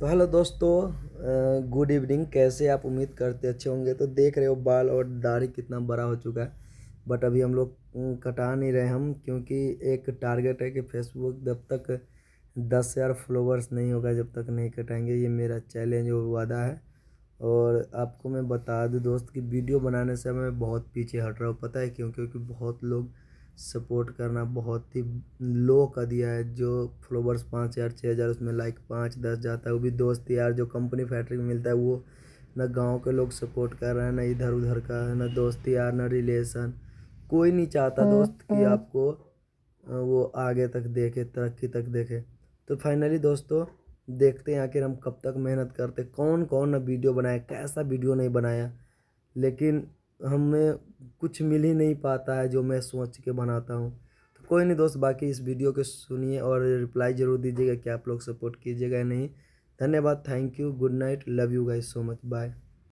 तो हेलो दोस्तों, good evening. कैसे आप? उम्मीद करते अच्छे होंगे। तो देख रहे हो बाल और दाढ़ी कितना बड़ा हो चुका है। बट अभी हम लोग कटा नहीं रहे हम, क्योंकि एक टारगेट है कि फेसबुक जब तक 10,000 फॉलोवर्स नहीं होगा जब तक नहीं कटाएंगे। ये मेरा चैलेंज और वादा है। और आपको मैं बता दूं दोस्त कि वीडियो बनाने से मैं बहुत पीछे हट रहा हूँ। पता है क्यों? क्योंकि बहुत लोग सपोर्ट करना बहुत ही लो कर दिया है। जो फॉलोवर्स 5,000 6,000, उसमें लाइक 5-10 जाता है, वो भी दोस्त यार जो कंपनी फैक्ट्री में मिलता है वो। ना गांव के लोग सपोर्ट कर रहे हैं, ना इधर उधर का, ना दोस्त यार, ना रिलेशन। कोई नहीं चाहता दोस्त कि आपको वो आगे तक देखे, तरक्की तक देखे। तो फाइनली दोस्तों, देखते हैं आखिर हम कब तक मेहनत करते, कौन कौन ना वीडियो बनाया, कैसा वीडियो नहीं बनाया। लेकिन हमें कुछ मिल ही नहीं पाता है जो मैं सोच के बनाता हूँ। तो कोई नहीं दोस्त, बाकी इस वीडियो को सुनिए और रिप्लाई ज़रूर दीजिएगा कि आप लोग सपोर्ट कीजिएगा या नहीं। धन्यवाद, thank you, good night, love you guys so much, bye.